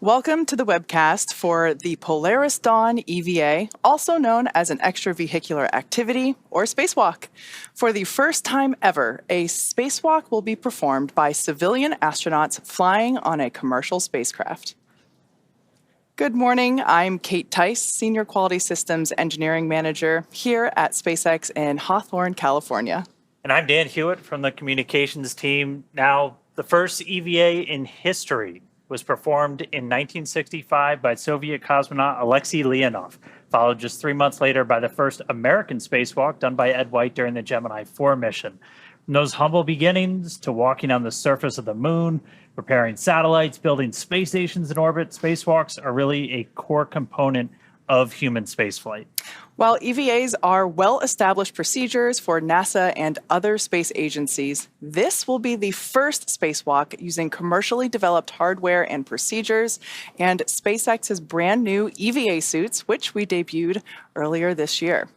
Welcome to the webcast for the Polaris Dawn EVA, also known as an extravehicular activity or spacewalk. For the first time ever, a spacewalk will be performed by civilian astronauts flying on a commercial spacecraft. Good morning, I'm Kate Tice, Senior Quality Systems Engineering Manager here at SpaceX in Hawthorne, California. And I'm Dan Hewitt from the communications team. Now, the first EVA in history was performed in 1965 by Soviet cosmonaut Alexei Leonov, followed just 3 months later by the first American spacewalk done by Ed White during the Gemini 4 mission. From those humble beginnings to walking on the surface of the moon, repairing satellites, building space stations in orbit, spacewalks are really a core component of human spaceflight. While EVAs are well-established procedures for NASA and other space agencies, this will be the first spacewalk using commercially developed hardware and procedures, and SpaceX's brand new EVA suits, which we debuted earlier this year.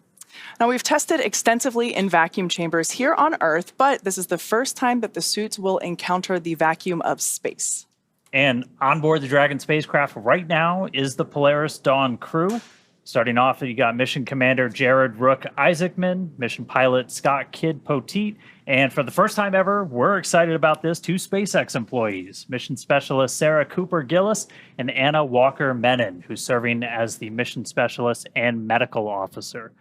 Now, we've tested extensively in vacuum chambers here on Earth, but this is the first time that the suits will encounter the vacuum of space. And on board the Dragon spacecraft right now is the Polaris Dawn crew. Starting off, you got Mission Commander Jared Rook Isaacman, Mission Pilot Scott Kidd Poteet, and for the first time ever, we're excited about this, 2 SpaceX employees, Mission Specialist Sarah Cooper Gillis and Anna Walker Menon, who's serving as the Mission Specialist and Medical Officer.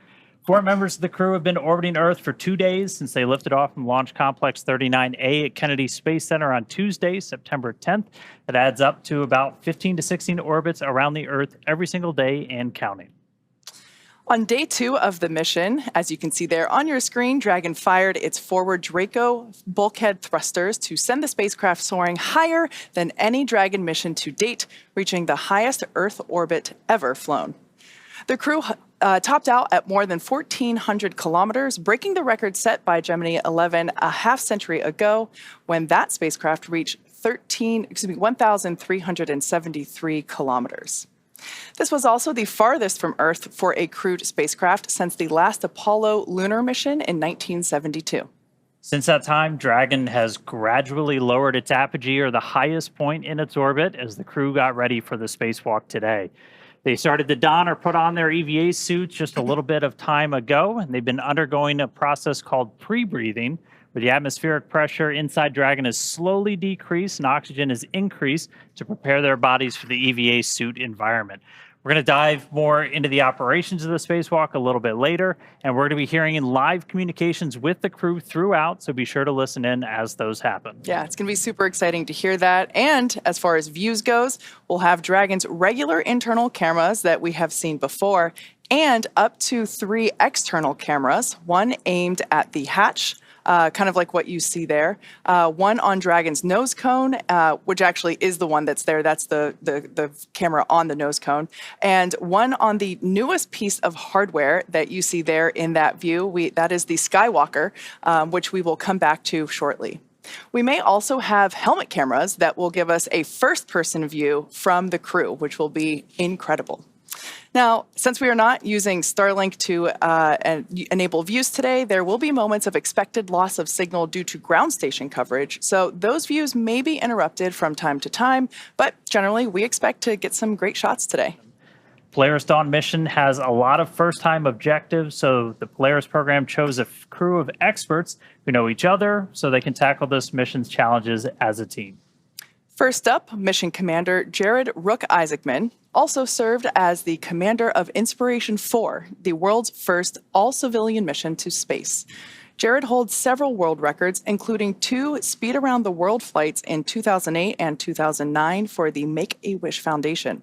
4 members of the crew have been orbiting Earth for 2 days since they lifted off from Launch Complex 39A at Kennedy Space Center on Tuesday, September 10th. That adds up to about 15 to 16 orbits around the Earth every single day and counting. On day 2 of the mission, as you can see there on your screen, Dragon fired its forward Draco bulkhead thrusters to send the spacecraft soaring higher than any Dragon mission to date, reaching the highest Earth orbit ever flown. The crew topped out at more than 1,400 kilometers, breaking the record set by Gemini 11 a half-century ago when that spacecraft reached 1,373 kilometers. This was also the farthest from Earth for a crewed spacecraft since the last Apollo lunar mission in 1972. Since that time, Dragon has gradually lowered its apogee, or the highest point in its orbit, as the crew got ready for the spacewalk today. They started to don or put on their EVA suits just a little bit of time ago, and they've been undergoing a process called pre-breathing, where the atmospheric pressure inside Dragon is slowly decreased and oxygen is increased to prepare their bodies for the EVA suit environment. We're going to dive more into the operations of the spacewalk a little bit later, and we're going to be hearing in live communications with the crew throughout, so be sure to listen in as those happen. Yeah, it's going to be super exciting to hear that. And as far as views goes, we'll have Dragon's regular internal cameras that we have seen before, and up to 3 external cameras, one aimed at the hatch, kind of like what you see there. One on Dragon's nose cone, which actually is the one that's there. That's the camera on the nose cone. And one on the newest piece of hardware that you see there in that view. That is the Skywalker, which we will come back to shortly. We may also have helmet cameras that will give us a first-person view from the crew, which will be incredible. Now, since we are not using Starlink to enable views today, there will be moments of expected loss of signal due to ground station coverage, so those views may be interrupted from time to time, but generally we expect to get some great shots today. Polaris Dawn mission has a lot of first-time objectives, so the Polaris program chose a crew of experts who know each other so they can tackle this mission's challenges as a team. First up, Mission Commander Jared Rook Isaacman also served as the commander of Inspiration 4, the world's first all-civilian mission to space. Jared holds several world records, including 2 speed-around-the-world flights in 2008 and 2009 for the Make-A-Wish Foundation.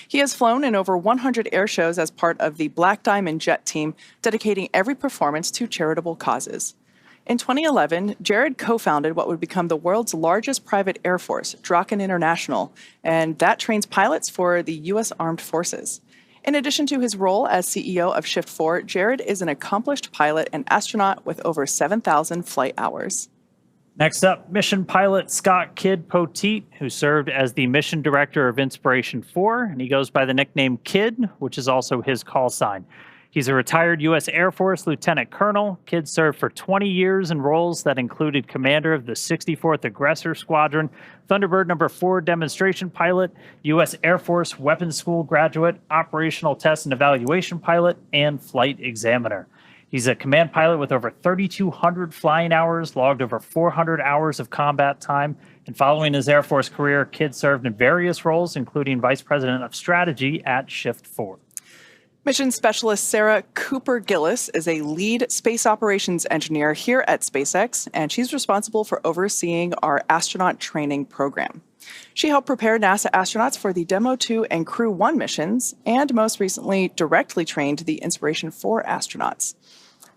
He has flown in over 100 air shows as part of the Black Diamond Jet team, dedicating every performance to charitable causes. In 2011, Jared co-founded what would become the world's largest private air force, Draken International, and that trains pilots for the U.S. Armed Forces. In addition to his role as CEO of Shift 4, Jared is an accomplished pilot and astronaut with over 7,000 flight hours. Next up, mission pilot Scott Kidd Poteet, who served as the mission director of Inspiration 4, and he goes by the nickname Kidd, which is also his call sign. He's a retired U.S. Air Force Lieutenant Colonel. Kidd served for 20 years in roles that included commander of the 64th Aggressor Squadron, Thunderbird No. 4 demonstration pilot, U.S. Air Force Weapons School graduate, operational test and evaluation pilot, and flight examiner. He's a command pilot with over 3,200 flying hours, logged over 400 hours of combat time. And following his Air Force career, Kidd served in various roles, including Vice President of Strategy at Shift 4. Mission Specialist Sarah Cooper Gillis is a lead space operations engineer here at SpaceX, and she's responsible for overseeing our astronaut training program. She helped prepare NASA astronauts for the Demo 2 and Crew 1 missions, and most recently directly trained the Inspiration 4 astronauts.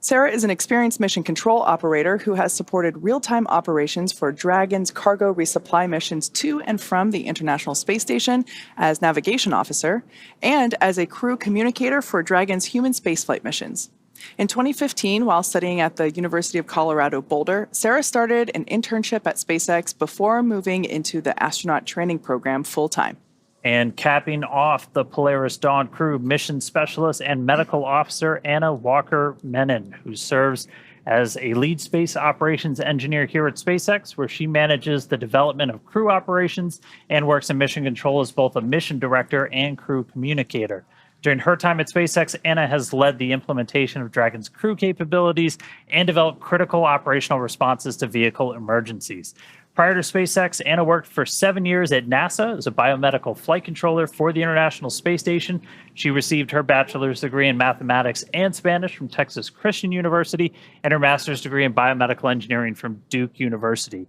Sarah is an experienced mission control operator who has supported real-time operations for Dragon's cargo resupply missions to and from the International Space Station as navigation officer, and as a crew communicator for Dragon's human spaceflight missions. In 2015, while studying at the University of Colorado Boulder, Sarah started an internship at SpaceX before moving into the astronaut training program full-time. And capping off the Polaris Dawn crew, mission specialist and medical officer Anna Walker-Menon, who serves as a lead space operations engineer here at SpaceX, where she manages the development of crew operations and works in mission control as both a mission director and crew communicator. During her time at SpaceX, Anna has led the implementation of Dragon's crew capabilities and developed critical operational responses to vehicle emergencies. Prior to SpaceX, Anna worked for 7 years at NASA as a biomedical flight controller for the International Space Station. She received her bachelor's degree in mathematics and Spanish from Texas Christian University and her master's degree in biomedical engineering from Duke University.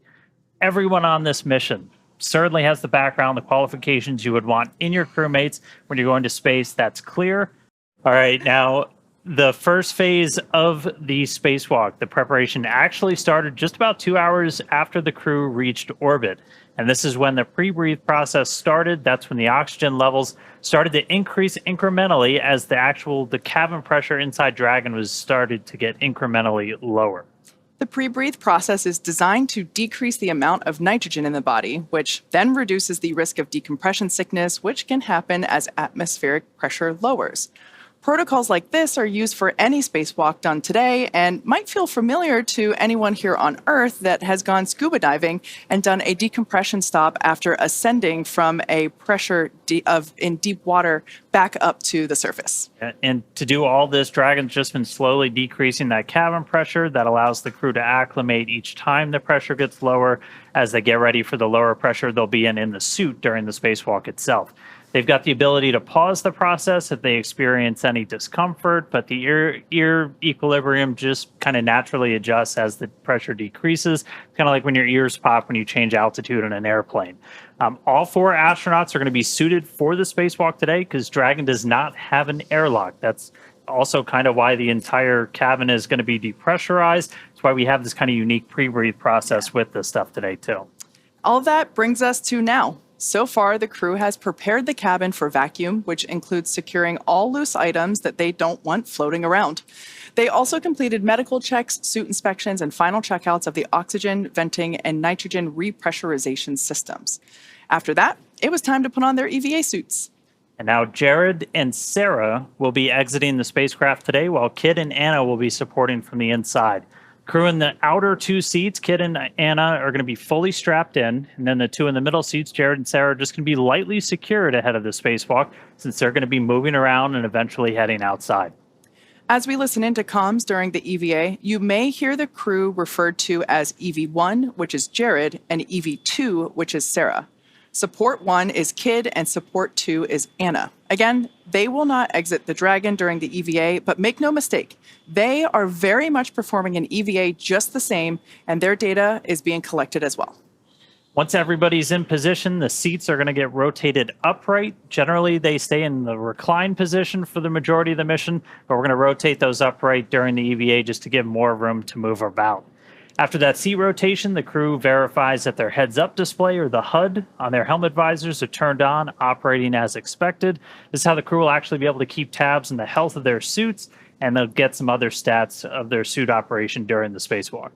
Everyone on this mission certainly has the background, the qualifications you would want in your crewmates when you're going to space. That's clear. All right, now the first phase of the spacewalk, the preparation, actually started just about 2 hours after the crew reached orbit. And this is when the pre-breathe process started. That's when the oxygen levels started to increase incrementally as the cabin pressure inside Dragon was started to get incrementally lower. The pre-breathe process is designed to decrease the amount of nitrogen in the body, which then reduces the risk of decompression sickness, which can happen as atmospheric pressure lowers. Protocols like this are used for any spacewalk done today and might feel familiar to anyone here on Earth that has gone scuba diving and done a decompression stop after ascending from a pressure in deep water back up to the surface. And to do all this, Dragon's just been slowly decreasing that cabin pressure. That allows the crew to acclimate each time the pressure gets lower as they get ready for the lower pressure they'll be in the suit during the spacewalk itself. They've got the ability to pause the process if they experience any discomfort, but the ear equilibrium just kind of naturally adjusts as the pressure decreases. It's kind of like when your ears pop when you change altitude in an airplane. All 4 astronauts are going to be suited for the spacewalk today because Dragon does not have an airlock. That's also kind of why the entire cabin is going to be depressurized. That's why we have this kind of unique pre-breathe process with this stuff today, too. All of that brings us to now. So far, the crew has prepared the cabin for vacuum, which includes securing all loose items that they don't want floating around. They also completed medical checks, suit inspections, and final checkouts of the oxygen, venting, and nitrogen repressurization systems. After that, it was time to put on their EVA suits. And now Jared and Sarah will be exiting the spacecraft today, while Kidd and Anna will be supporting from the inside. Crew in the outer 2 seats, Kidd and Anna, are going to be fully strapped in. And then the 2 in the middle seats, Jared and Sarah, are just going to be lightly secured ahead of the spacewalk since they're going to be moving around and eventually heading outside. As we listen into comms during the EVA, you may hear the crew referred to as EV1, which is Jared, and EV2, which is Sarah. Support 1 is Kidd and Support 2 is Anna. Again, they will not exit the Dragon during the EVA, but make no mistake, they are very much performing an EVA just the same, and their data is being collected as well. Once everybody's in position, the seats are going to get rotated upright. Generally, they stay in the recline position for the majority of the mission, but we're going to rotate those upright during the EVA just to give more room to move about. After that seat rotation, the crew verifies that their heads-up display or the HUD on their helmet visors are turned on, operating as expected. This is how the crew will actually be able to keep tabs on the health of their suits, and they'll get some other stats of their suit operation during the spacewalk.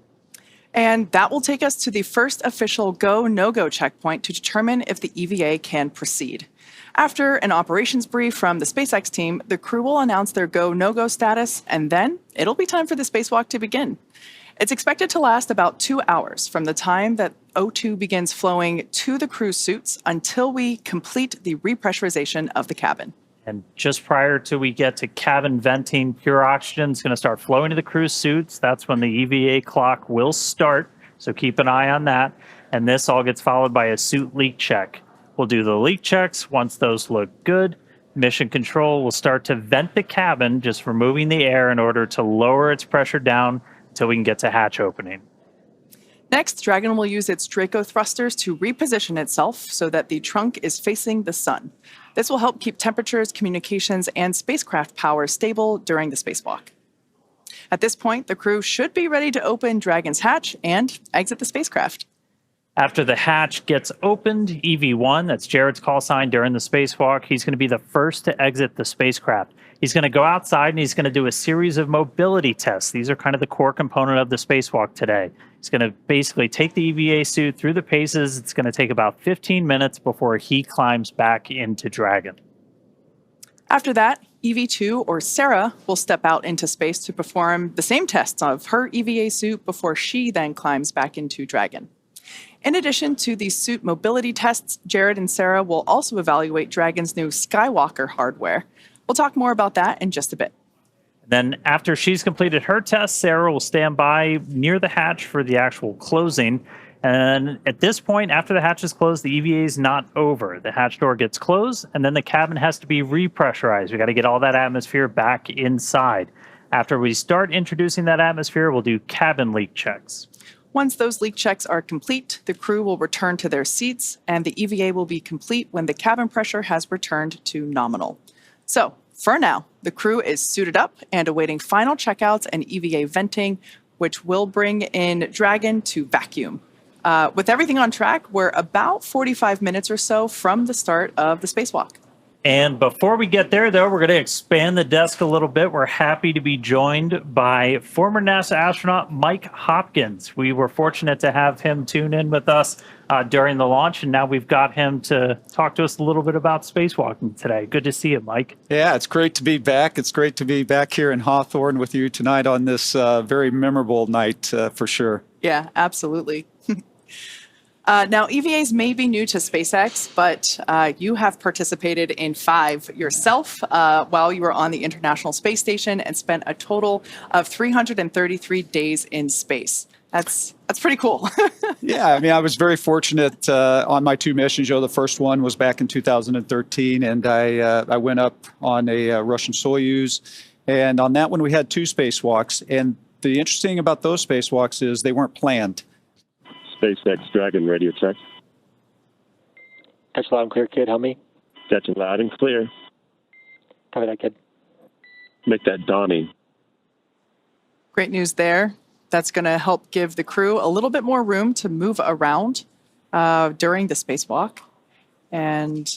And that will take us to the first official go, no-go checkpoint to determine if the EVA can proceed. After an operations brief from the SpaceX team, the crew will announce their go, no-go status, and then it'll be time for the spacewalk to begin. It's expected to last about 2 hours from the time that O2 begins flowing to the crew's suits until we complete the repressurization of the cabin. And just prior to we get to cabin venting, pure oxygen is going to start flowing to the crew's suits. That's when the EVA clock will start, so keep an eye on that. And this all gets followed by a suit leak check. We'll do the leak checks. Once those look good, Mission Control will start to vent the cabin, just removing the air in order to lower its pressure down until we can get to hatch opening. Next, Dragon will use its Draco thrusters to reposition itself so that the trunk is facing the sun. This will help keep temperatures, communications, and spacecraft power stable during the spacewalk. At this point, the crew should be ready to open Dragon's hatch and exit the spacecraft. After the hatch gets opened, EV1, that's Jared's call sign during the spacewalk, he's going to be the first to exit the spacecraft. He's going to go outside and he's going to do a series of mobility tests. These are kind of the core component of the spacewalk today. He's going to basically take the EVA suit through the paces. It's going to take about 15 minutes before he climbs back into Dragon. After that, EV2, or Sarah, will step out into space to perform the same tests of her EVA suit before she then climbs back into Dragon. In addition to the suit mobility tests, Jared and Sarah will also evaluate Dragon's new Skywalker hardware. We'll talk more about that in just a bit. Then after she's completed her test, Sarah will stand by near the hatch for the actual closing. And at this point, after the hatch is closed, the EVA is not over. The hatch door gets closed, and then the cabin has to be repressurized. We got to get all that atmosphere back inside. After we start introducing that atmosphere, we'll do cabin leak checks. Once those leak checks are complete, the crew will return to their seats, and the EVA will be complete when the cabin pressure has returned to nominal. So, for now, the crew is suited up and awaiting final checkouts and EVA venting, which will bring in Dragon to vacuum. With everything on track, we're about 45 minutes or so from the start of the spacewalk. And before we get there, though, we're going to expand the desk a little bit. We're happy to be joined by former NASA astronaut Mike Hopkins. We were fortunate to have him tune in with us during the launch, and now we've got him to talk to us a little bit about spacewalking today. Good to see you, Mike. Yeah, it's great to be back. It's great to be back here in Hawthorne with you tonight on this very memorable night for sure. Yeah, absolutely. Now, EVAs may be new to SpaceX, but you have participated in 5 yourself while you were on the International Space Station and spent a total of 333 days in space. That's pretty cool. Yeah, I mean, I was very fortunate on my 2 missions. The first one was back in 2013, and I went up on a Russian Soyuz. And on that one, we had 2 spacewalks. And the interesting thing about those spacewalks is they weren't planned. SpaceX Dragon radio check. Catch loud and clear, kid. Help me. Catching loud and clear. Copy that, kid. Make that dawning. Great news there. That's going to help give the crew a little bit more room to move around during the spacewalk. And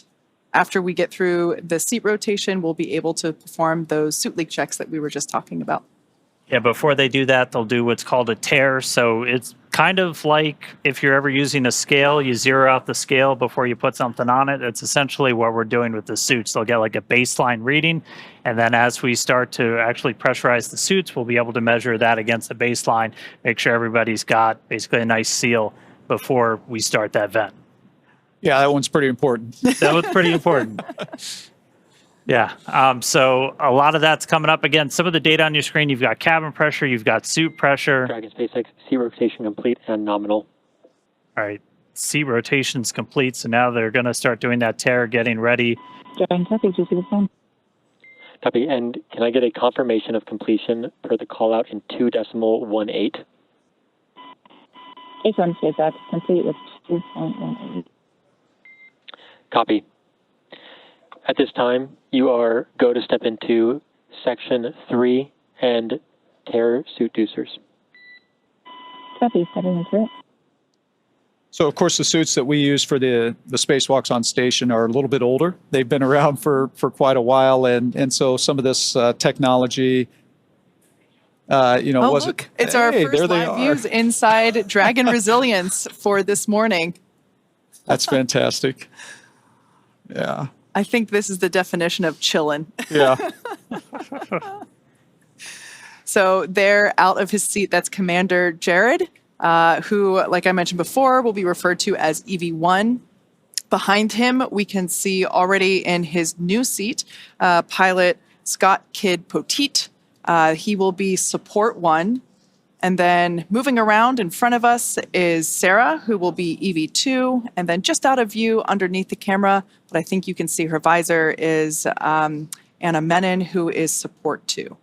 after we get through the seat rotation, we'll be able to perform those suit leak checks that we were just talking about. Yeah, before they do that, they'll do what's called a tear. So it's kind of like if you're ever using a scale, you zero out the scale before you put something on it. It's essentially what we're doing with the suits. They'll get like a baseline reading. And then as we start to actually pressurize the suits, we'll be able to measure that against the baseline, make sure everybody's got basically a nice seal before we start that vent. Yeah, that one's pretty important. That was pretty important. Yeah. So a lot of that's coming up. Again, some of the data on your screen, you've got cabin pressure, you've got suit pressure. Dragon SpaceX, seat rotation complete and nominal. All right. Seat rotation's complete. So now they're going to start doing that tear, getting ready. Dragon, copy. Do you see the phone? Copy. And can I get a confirmation of completion per the call out in 2.18? H1 SpaceX, complete with 2.18. Copy. At this time, you are go to step into Section 3 and tear suit deucers. Copy, stepping into it. So, of course, the suits that we use for the spacewalks on station are a little bit older. They've been around for quite a while, and so some of this technology Oh, wasn't. look, it's our Hey, first there they live are. views inside Dragon Resilience for this morning. That's fantastic. Yeah. I think this is the definition of chillin'. Yeah. So there, out of his seat, that's Commander Jared, who, like I mentioned before, will be referred to as EV1. Behind him, we can see already in his new seat, pilot Scott Kidd Poteet. He will be support 1. And then moving around in front of us is Sarah, who will be EV2. And then just out of view underneath the camera, but I think you can see her visor, is Anna Menon, who is support 2.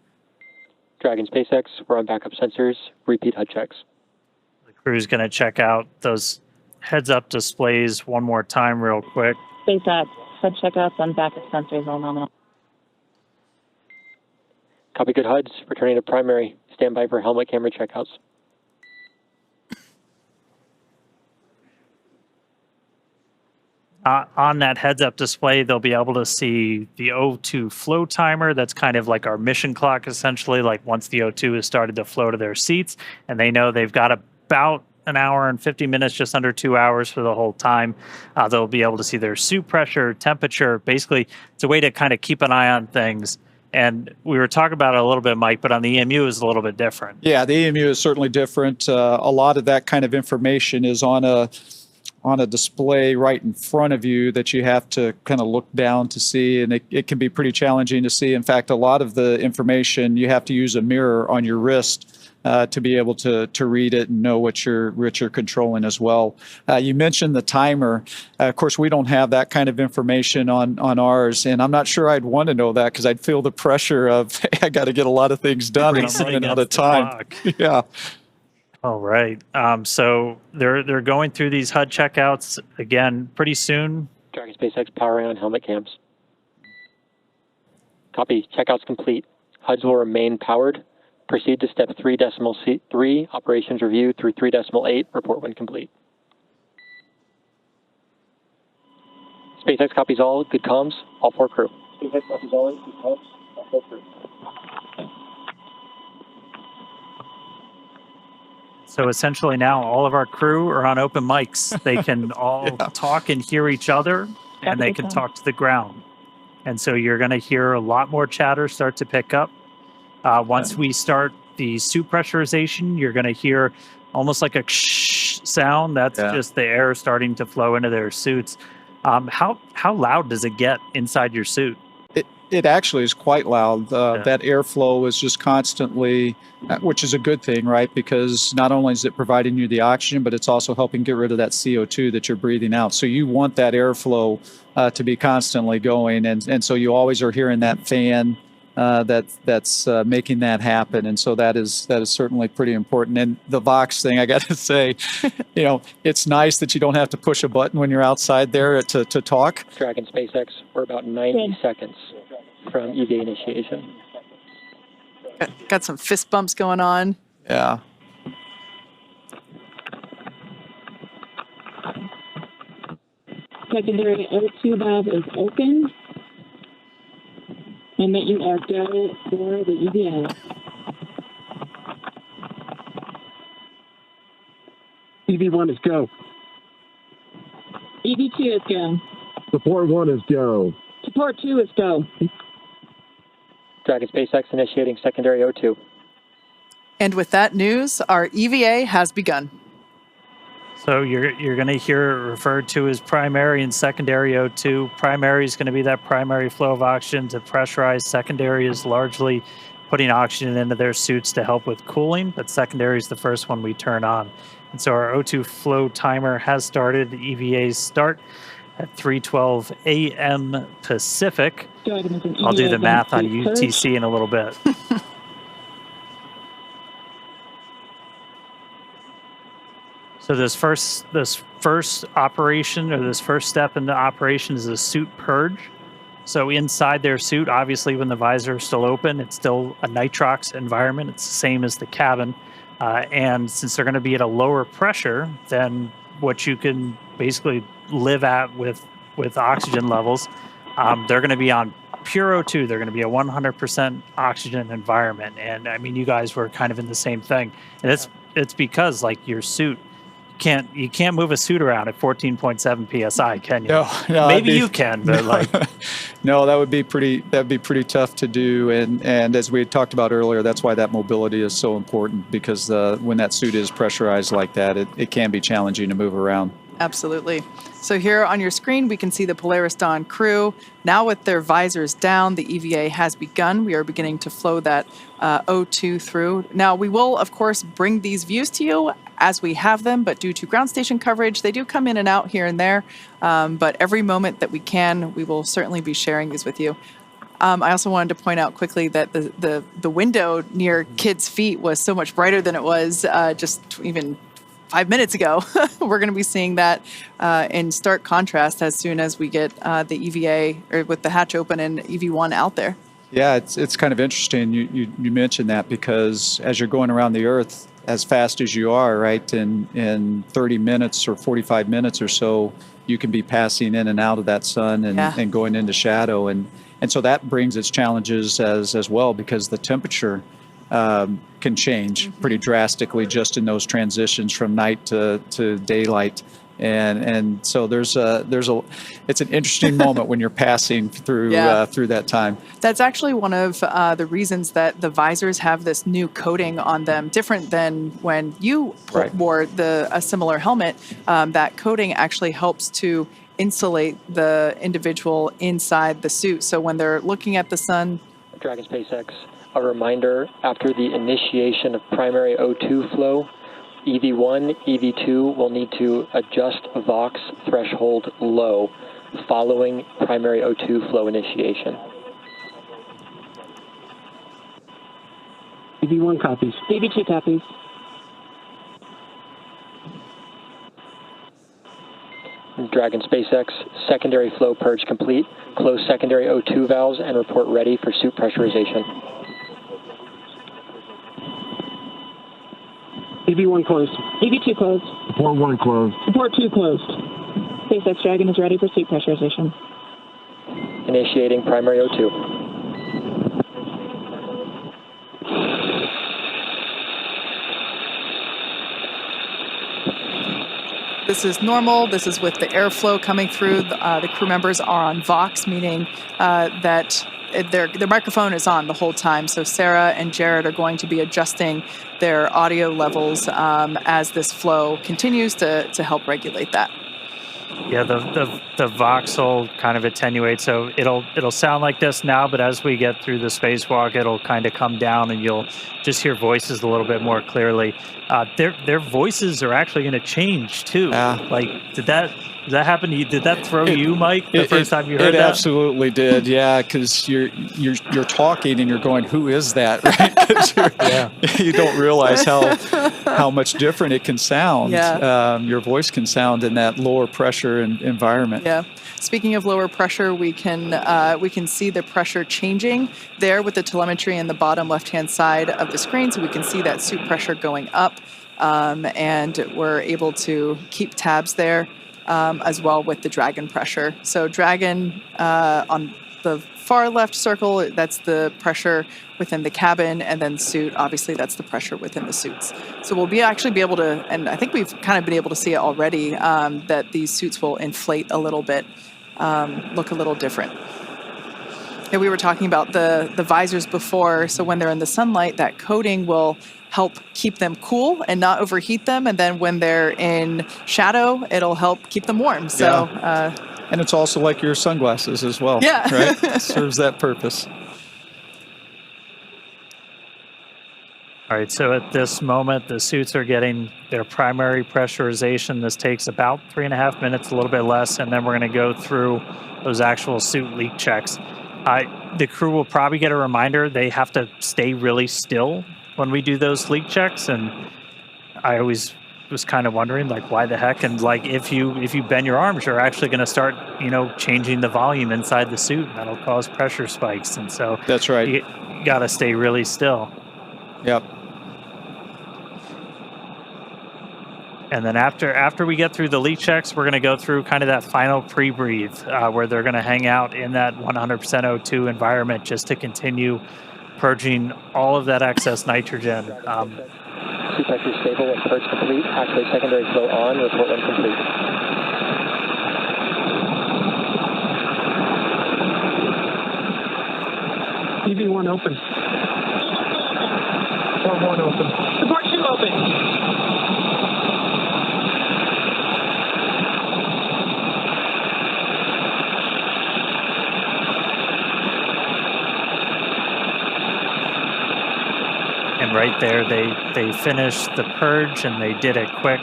Dragon SpaceX, we're on backup sensors. Repeat HUD checks. The crew's going to check out those heads-up displays one more time real quick. SpaceX, HUD checkouts on backup sensors all nominal. Copy, good HUDs. Returning to primary. Stand by for helmet camera checkouts. On that heads-up display, they'll be able to see the O2 flow timer. That's kind of like our mission clock, essentially, like once the O2 has started to flow to their seats, and they know they've got about an hour and 50 minutes, just under 2 hours for the whole time. They'll be able to see their suit pressure, temperature. Basically, it's a way to kind of keep an eye on things. And we were talking about it a little bit, Mike, but on the EMU is a little bit different. Yeah, the EMU is certainly different. A lot of that kind of information is on a display right in front of you that you have to kind of look down to see, and it can be pretty challenging to see. In fact, a lot of the information, you have to use a mirror on your wrist to be able to read it and know what you're controlling as well. You mentioned the timer. Of course, we don't have that kind of information on ours, and I'm not sure I'd want to know that because I'd feel the pressure of, hey, I got to get a lot of things done and I'm running out of time. Yeah. All right. So they're going through these HUD checkouts again pretty soon. Dragon SpaceX powering on helmet cams. Copy. Checkouts complete. HUDs will remain powered. Proceed to step 3.3, operations review through 3.8, report when complete. SpaceX copies all, good comms, all 4 crew. SpaceX copies all, good comms, all 4 crew. So essentially now all of our crew are on open mics. They can all talk and hear each other, and they can talk to the ground. And so you're going to hear a lot more chatter start to pick up. Once we start the suit pressurization, you're going to hear almost like a sound. That's just the air starting to flow into their suits. How loud does it get inside your suit? It actually is quite loud. That airflow is just constantly, which is a good thing, right? Because not only is it providing you the oxygen, but it's also helping get rid of that CO2 that you're breathing out. So you want that airflow to be constantly going. And so you always are hearing that fan that's making that happen. And so that is certainly pretty important. And the Vox thing, I got to say, it's nice that you don't have to push a button when you're outside there to talk. Dragon SpaceX, we're about 90 seconds from EVA initiation. Got some fist bumps going on. Yeah. Secondary O2 valve is open, and that you are go for the EVA. EV1 is go. EV2 is go. Support 1 is go. Support 2 is go. Dragon SpaceX initiating secondary O2. And with that news, our EVA has begun. So you're going to hear it referred to as primary and secondary O2. Primary is going to be that primary flow of oxygen to pressurize. Secondary is largely putting oxygen into their suits to help with cooling, but secondary is the first one we turn on. And so our O2 flow timer has started. The EVAs start at 3:12 a.m. Pacific. I'll do the math on UTC in a little bit. So this first operation, or this first step in the operation, is a suit purge. So inside their suit, obviously when the visor is still open, it's still a nitrox environment. It's the same as the cabin. And since they're going to be at a lower pressure than what you can basically live at with oxygen levels, they're going to be on pure O2. They're going to be a 100% oxygen environment. And I mean, you guys were kind of in the same thing. And it's because like your suit, you can't move a suit around at 14.7 psi, can you? No, maybe you can, but like no, that'd be pretty tough to do. And as we had talked about earlier, that's why that mobility is so important, because when that suit is pressurized like that, it can be challenging to move around. Absolutely. So here on your screen, we can see the Polaris Dawn crew. Now with their visors down, the EVA has begun. We are beginning to flow that O2 through. Now we will, of course, bring these views to you as we have them, but due to ground station coverage, they do come in and out here and there. But every moment that we can, we will certainly be sharing these with you. I also wanted to point out quickly that the window near kids' feet was so much brighter than it was just even 5 minutes ago. We're going to be seeing that in stark contrast as soon as we get the EVA, or with the hatch open and EV1 out there. Yeah, it's kind of interesting you mentioned that, because as you're going around the Earth as fast as you are, right, in 30 minutes or 45 minutes or so, you can be passing in and out of that sun and going into shadow. And so that brings its challenges as well, because the temperature can change pretty drastically just in those transitions from night to daylight. And so it's an interesting moment when you're passing through that time. That's actually one of the reasons that the visors have this new coating on them, different than when you wore a similar helmet. That coating actually helps to insulate the individual inside the suit. So when they're looking at the sun. Dragon SpaceX, a reminder, after the initiation of primary O2 flow, EV1, EV2 will need to adjust VOX threshold low following primary O2 flow initiation. EV1 copies. EV2 copies. Dragon SpaceX, secondary flow purge complete. Close secondary O2 valves and report ready for suit pressurization. EV1 closed. EV2 closed. Port 1 closed. Port 2 closed. SpaceX Dragon is ready for suit pressurization. Initiating primary O2. This is normal. This is with the airflow coming through. The crew members are on Vox, meaning that their microphone is on the whole time. So Sarah and Jared are going to be adjusting their audio levels as this flow continues to help regulate that. Yeah, the Vox will kind of attenuate, so it'll sound like this now, but as we get through the spacewalk, it'll kind of come down, and you'll just hear voices a little bit more clearly. Their voices are actually going to change too. Like, did that happen to you? Did that throw you, Mike, the first time you heard that? It absolutely did. Yeah, because you're talking and you're going, "Who is that?" Right? 'Cause you don't realize how much different it can sound. Yeah. Your voice can sound in that lower pressure environment. Yeah. Speaking of lower pressure, we can see the pressure changing there with the telemetry in the bottom left-hand side of the screen. So we can see that suit pressure going up, and we're able to keep tabs there as well with the Dragon pressure. So Dragon on the far left circle, that's the pressure within the cabin, and then suit, obviously that's the pressure within the suits. So we'll actually be able to, and I think we've kind of been able to see it already, that these suits will inflate a little bit, look a little different. And we were talking about the visors before, so when they're in the sunlight, that coating will help keep them cool and not overheat them, and then when they're in shadow, it'll help keep them warm. So, and it's also like your sunglasses as well. Yeah. Right? Serves that purpose. All right, so at this moment, the suits are getting their primary pressurization. This takes about 3.5 minutes, a little bit less, and then we're going to go through those actual suit leak checks. The crew will probably get a reminder they have to stay really still when we do those leak checks, and I always was kind of wondering, like, why the heck? And like, if you bend your arms, you're actually going to start, changing the volume inside the suit, and that'll cause pressure spikes. And so that's right. You got to stay really still. Yep. And then after we get through the leak checks, we're going to go through kind of that final pre-breathe where they're going to hang out in that 100% O2 environment just to continue purging all of that excess nitrogen. Suit pressure stable when purge complete. Activate secondary flow on. Report when complete. EV1 open. Support 1 open. Support 2 open. And right there, they finished the purge and they did a quick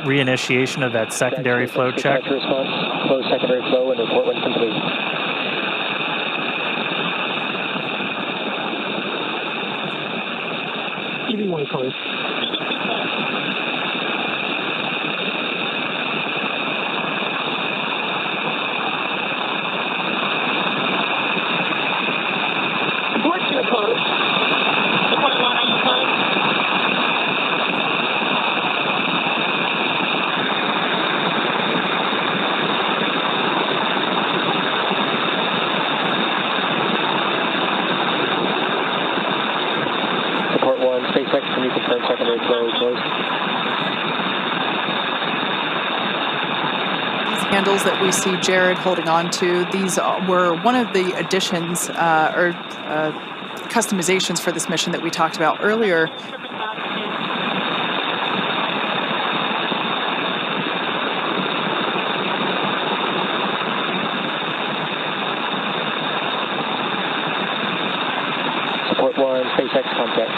reinitiation of that secondary flow check. Response. Close secondary flow and report when complete. EV1 closed. Support 2 closed. Support 1, are you closed? Support 1, SpaceX, can you confirm secondary flow closed? These handles that we see Jared holding on to, these were one of the additions or customizations for this mission that we talked about earlier. Support 1, SpaceX contact.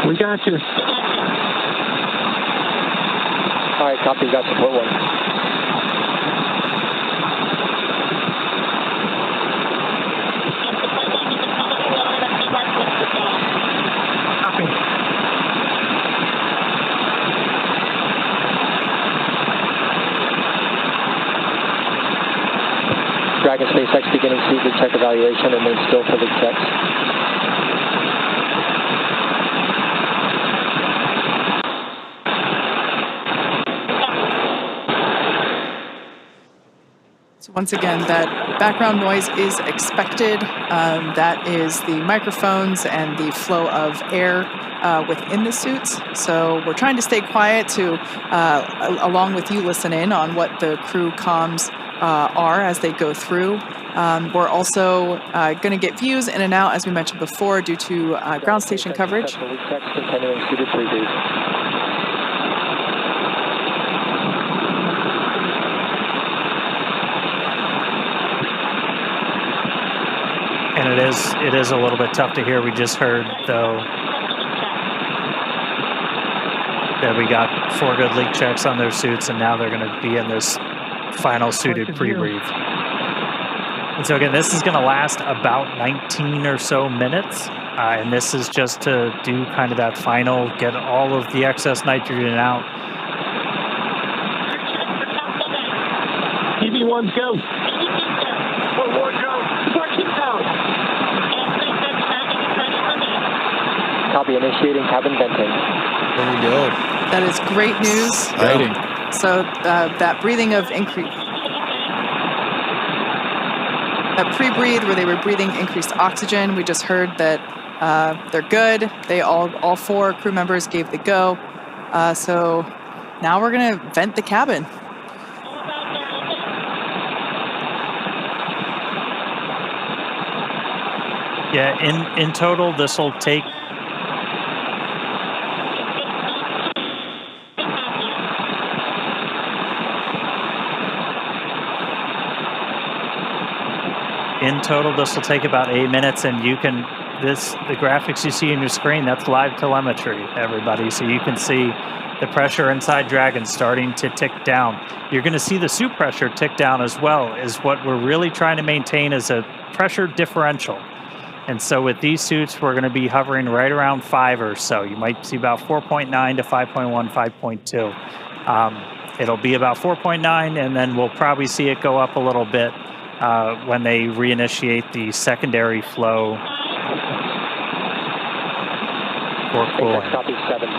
We got you. All right, copy, got support 1. Copy. Dragon SpaceX beginning suit leak check evaluation and then still for leak checks. So once again, that background noise is expected. That is the microphones and the flow of air within the suits. So we're trying to stay quiet to, along with you, listen in on what the crew comms are as they go through. We're also going to get views in and out, as we mentioned before, due to ground station coverage. Successful leak checks, continuing suited pre-breathe. And it is a little bit tough to hear. We just heard, though, that we got 4 good leak checks on their suits, and now they're going to be in this final suited pre-breathe. And so again, this is going to last about 19 or so minutes, and this is just to do kind of that final, get all of the excess nitrogen out. EV1 go. Copy, initiating cabin venting. There we go. That is great news. Exciting. So that breathing of increase, that pre-breathe where they were breathing increased oxygen, we just heard that they're good. They all 4 crew members gave the go. So now we're gonna vent the cabin. Yeah, in total, this will take. In total, this will take about 8 minutes, and you can, the graphics you see on your screen, that's live telemetry, everybody. So you can see the pressure inside Dragon starting to tick down. You're going to see the suit pressure tick down as well, is what we're really trying to maintain is a pressure differential. And so with these suits, we're going to be hovering right around 5 or so. You might see about 4.9 to 5.1, 5.2. It'll be about 4.9, and then we'll probably see it go up a little bit when they reinitiate the secondary flow for cooling. Copy 7.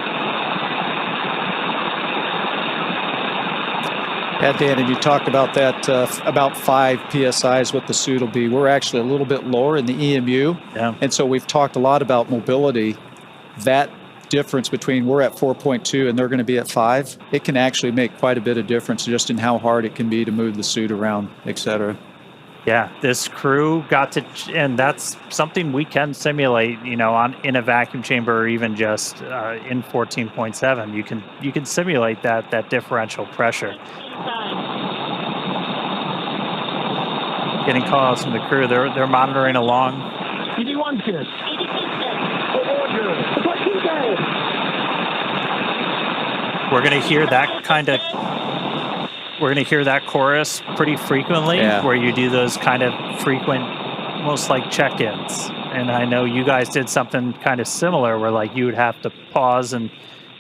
Yeah, Dan, and you talked about that, about 5 PSI is what the suit will be. We're actually a little bit lower in the EMU. Yeah. And so we've talked a lot about mobility. That difference between we're at 4.2 and they're going to be at 5, it can actually make quite a bit of difference just in how hard it can be to move the suit around, et cetera. Yeah, this crew got to, and that's something we can simulate, you know, in a vacuum chamber or even just in 14.7. You can simulate that differential pressure. Getting calls from the crew. They're monitoring along. EV1 kiss. We're gonna hear that chorus pretty frequently, where you do those kind of frequent, almost like check-ins. And I know you guys did something kind of similar, where like you would have to pause and,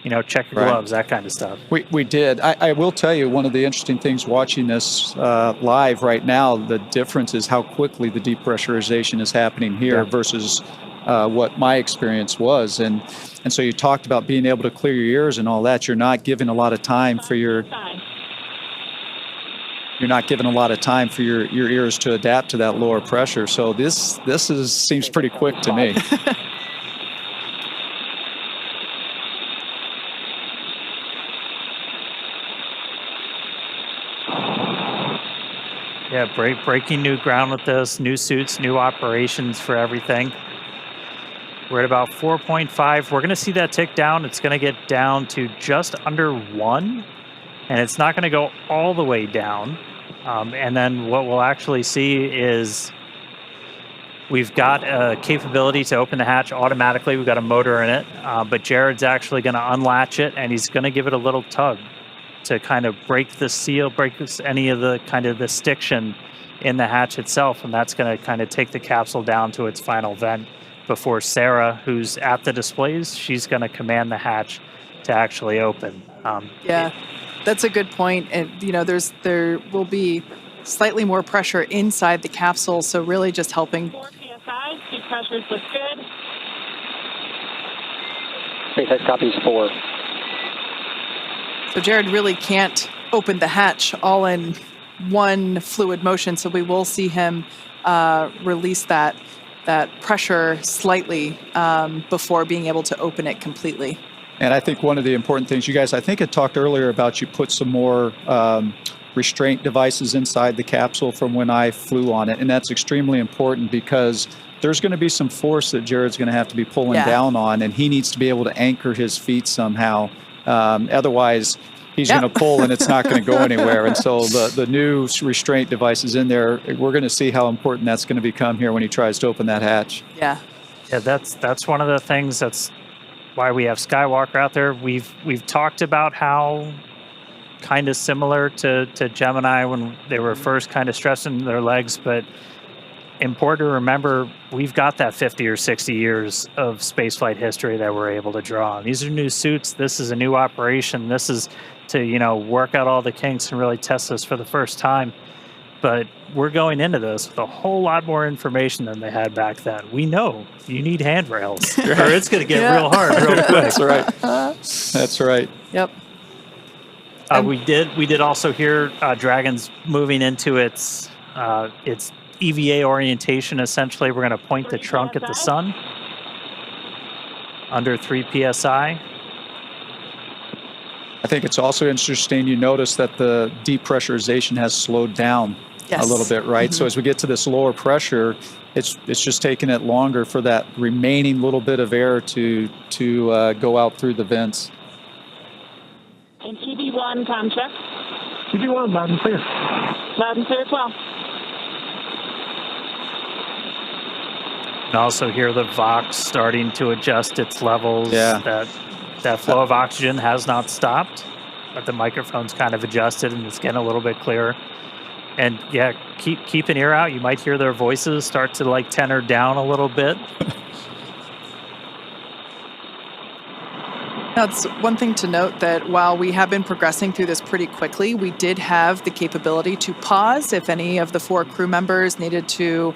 you know, check your gloves, that kind of stuff. We did. I will tell you, one of the interesting things watching this live right now, the difference is how quickly the depressurization is happening here versus what my experience was. And so you talked about being able to clear your ears and all that. You're not giving a lot of time for your ears to adapt to that lower pressure. So this seems pretty quick to me. Yeah, breaking new ground with this, new suits, new operations for everything. We're at about 4.5. We're going to see that tick down. It's going to get down to just under 1, and it's not going to go all the way down. And then what we'll actually see is we've got a capability to open the hatch automatically. We've got a motor in it, but Jared's actually going to unlatch it, and he's going to give it a little tug to kind of break the seal, any of the kind of the stiction in the hatch itself, and that's going to kind of take the capsule down to its final vent before Sarah, who's at the displays, she's going to command the hatch to actually open. That's a good point. And you know, there will be slightly more pressure inside the capsule, so really just helping. 4 psi, seat pressures look good. SpaceX copies 4. So Jared really can't open the hatch all in one fluid motion, so we will see him release that pressure slightly before being able to open it completely. And I think one of the important things, you guys, I think I talked earlier about you put some more restraint devices inside the capsule from when I flew on it. And that's extremely important because there's going to be some force that Jared's going to have to be pulling down on, and he needs to be able to anchor his feet somehow. Otherwise, he's going to pull and it's not going to go anywhere. And so the new restraint devices in there, we're going to see how important that's going to become here when he tries to open that hatch. Yeah, that's one of the things that's why we have Skywalker out there. We've talked about how kind of similar to Gemini when they were first kind of stressing their legs, but important to remember we've got that 50 or 60 years of spaceflight history that we're able to draw on. These are new suits. This is a new operation. This is to, you know, work out all the kinks and really test this for the first time. But we're going into this with a whole lot more information than they had back then. We know you need handrails or it's going to get real hard real quick. That's right. That's right. Yep. We did also hear Dragon's moving into its EVA orientation. Essentially, we're going to point the trunk at the sun under 3 psi. I think it's also interesting. You notice that the depressurization has slowed down a little bit, right? So as we get to this lower pressure, it's just taking it longer for that remaining little bit of air to go out through the vents. And EV1, com check. EV1, loud and clear. Loud and clear as well. And also hear the Vox starting to adjust its levels. Yeah. That flow of oxygen has not stopped, but the microphone's kind of adjusted and it's getting a little bit clearer. And yeah, keep an ear out. You might hear their voices start to like tenor down a little bit. That's one thing to note, that while we have been progressing through this pretty quickly, we did have the capability to pause if any of the 4 crew members needed to,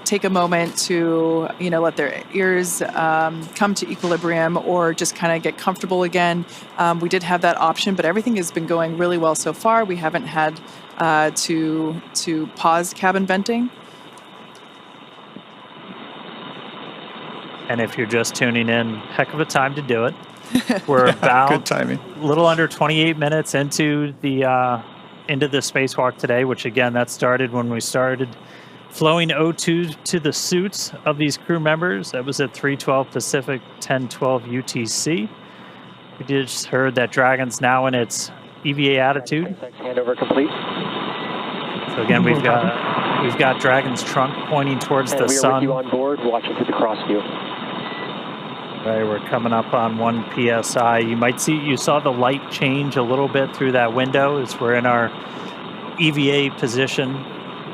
take a moment to, let their ears come to equilibrium or just kind of get comfortable again. We did have that option, but everything has been going really well so far. We haven't had to pause cabin venting. And if you're just tuning in, heck of a time to do it. We're about Good timing. a little under 28 minutes into the spacewalk today, which again, that started when we started flowing O2 to the suits of these crew members. That was at 3:12 Pacific, 10:12 UTC. We just heard that Dragon's now in its EVA attitude. Handover complete. So again, we've got Dragon's trunk pointing towards the we are sun. with you on board, watching through the cross view. Right, we're coming up on 1 PSI. You saw the light change a little bit through that window as we're in our EVA position,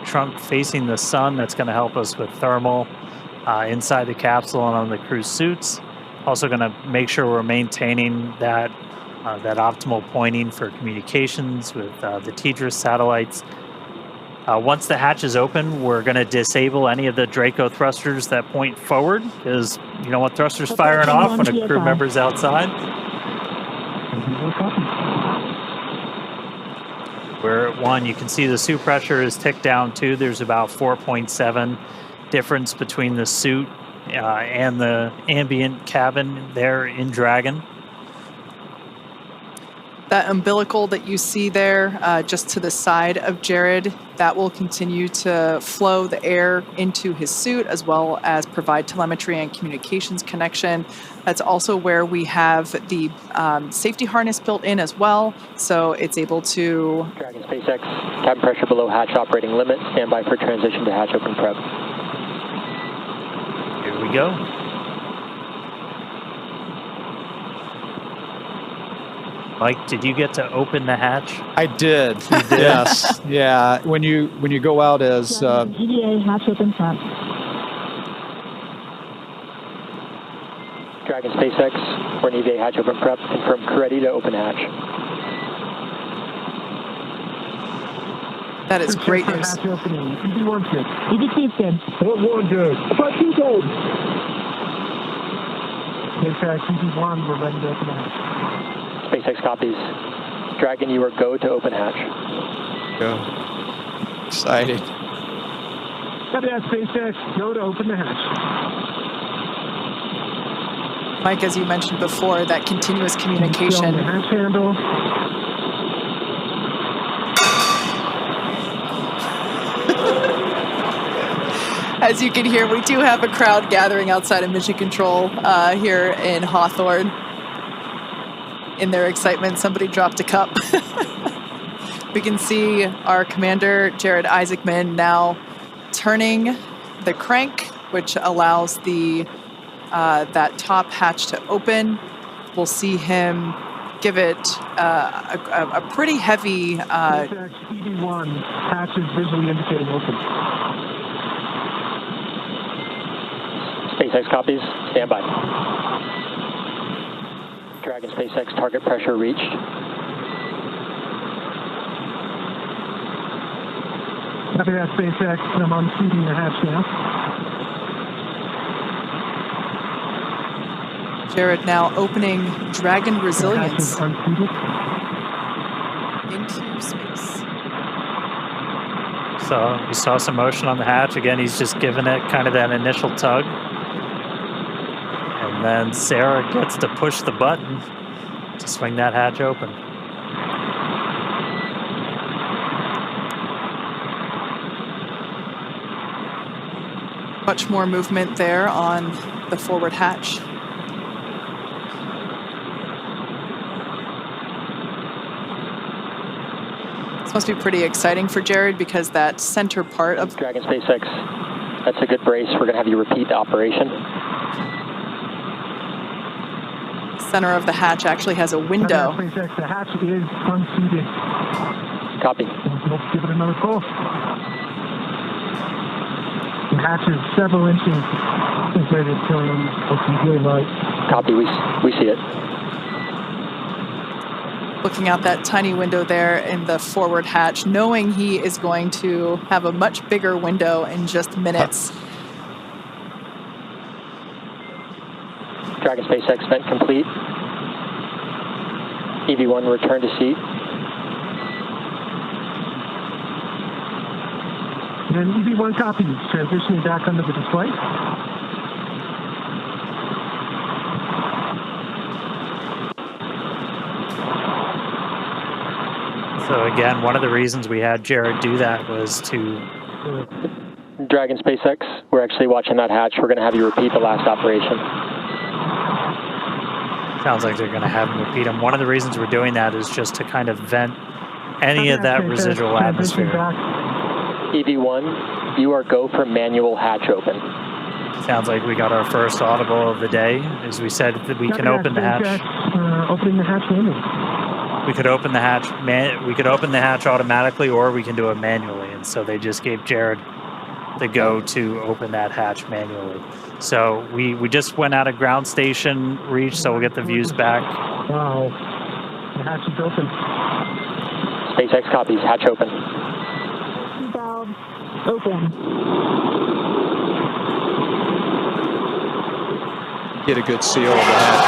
trunk facing the sun. That's going to help us with thermal inside the capsule and on the crew suits. Also going to make sure we're maintaining that optimal pointing for communications with the TDRS satellites. Once the hatch is open, we're going to disable any of the Draco thrusters that point forward, because you don't want thrusters firing off when a crew member's outside. We're at 1. You can see the suit pressure is ticked down too. There's about 4.7 difference between the suit and the ambient cabin there in Dragon. That umbilical that you see there, just to the side of Jared, that will continue to flow the air into his suit, as well as provide telemetry and communications connection. That's also where we have the safety harness built in as well, so it's able to... Dragon SpaceX, cabin pressure below hatch operating limit. Stand by for transition to hatch open prep. Here we go. Mike, did you get to open the hatch? I did. Yes. Yeah. When you go out as EVA hatch open front. Dragon SpaceX, we're in EVA hatch open prep. Confirm crew ready to open hatch. That is great news. Hatch opening. EV1 good. EV2 good. EV1 good. EV2 good. SpaceX, EV1, we're ready to open hatch. SpaceX copies. Dragon, you are go to open hatch. go. Exciting. Copy that, SpaceX. Go to open the hatch. Mike, as you mentioned before, that continuous communication. The hatch handle. As you can hear, we do have a crowd gathering outside of Mission Control here in Hawthorne. In their excitement, somebody dropped a cup. We can see our commander, Jared Isaacman, now turning the crank, which allows the that top hatch to open. We'll see him give it a pretty heavy... SpaceX EV1, hatch is visually indicating open. SpaceX copies. Stand by. Dragon SpaceX target pressure reached. Copy that, SpaceX. I'm unseating the hatch now. Jared now opening Dragon Resilience The hatch is unseated. into space. So you saw some motion on the hatch. Again, he's just giving it kind of that initial tug. And then Sarah gets to push the button to swing that hatch open. Much more movement there on the forward hatch. This must be pretty exciting for Jared because that center part of Dragon SpaceX, that's a good brace. We're going to have you repeat the operation. center of the hatch actually has a window. SpaceX, the hatch is unseated. Copy. Let's give it another pull. The hatch is several inches inside the turn. Looking really light. Copy. We see it. Looking out that tiny window there in the forward hatch, knowing he is going to have a much bigger window in just minutes. Dragon SpaceX vent complete. EV1 return to seat. And EV1 copies, transitioning back under the display. So again, one of the reasons we had Jared do that was to... Dragon SpaceX, we're actually watching that hatch. We're going to have you repeat the last operation. Sounds like they're going to have him repeat them. One of the reasons we're doing that is just to kind of vent any of that residual atmosphere. EV1, you are go for manual hatch open. Sounds like we got our first audible of the day. As we said, that we can open the hatch. Opening the hatch manually. We could open the hatch. We could open the hatch automatically, or we can do it manually. And so they just gave Jared the go to open that hatch manually. So we just went out of ground station reach, so we'll get the views back. Wow. The hatch is open. SpaceX copies. Hatch open. Valve open. Get a good seal of the hatch.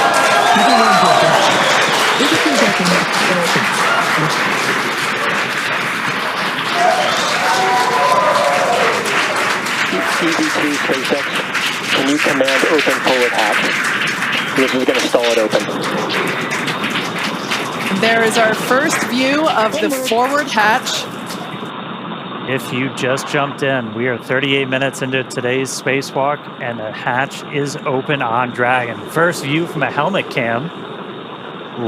EV2 SpaceX, can you command open forward hatch? This is going to stall it open. There is our first view of the forward hatch. If you just jumped in, we are 38 minutes into today's spacewalk, and the hatch is open on Dragon. First view from a helmet cam,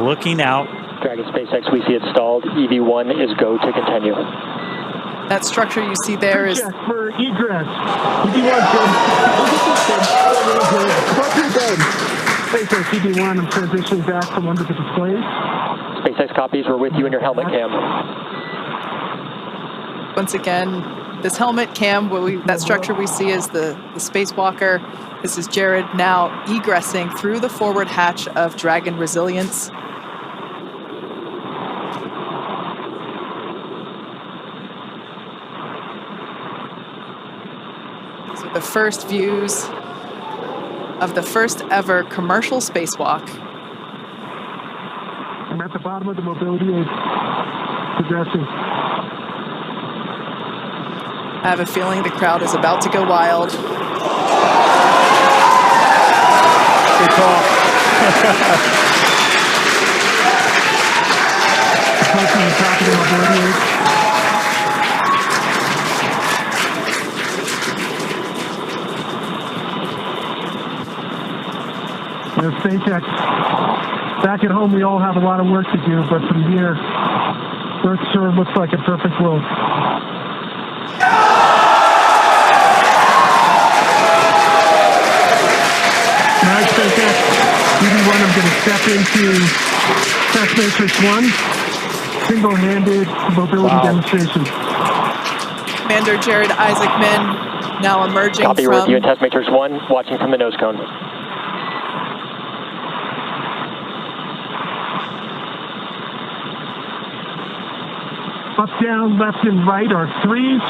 looking out. Dragon SpaceX, we see it stalled. EV1 is go to continue. That structure you see there is... Check for egress. SpaceX EV1, I'm transitioning back from under the displays. SpaceX copies, we're with you in your helmet cam. Once again, this helmet cam, that structure we see is the spacewalker. This is Jared now egressing through the forward hatch of Dragon Resilience. These are the first views of the first ever commercial spacewalk. I'm at the bottom of the mobility aid, progressing. I have a feeling the crowd is about to go wild. Good call. Approaching the top of the mobility aid. SpaceX, back at home we all have a lot of work to do, but from here, Earth sure looks like a perfect world. Now, SpaceX, EV1, I'm going to step into Test Matrix 1, single-handed mobility demonstration. Commander Jared Isaacman now emerging Copy, from... we're with you in Test Matrix 1, watching from the nose cone. Up, down, left, and right are threes.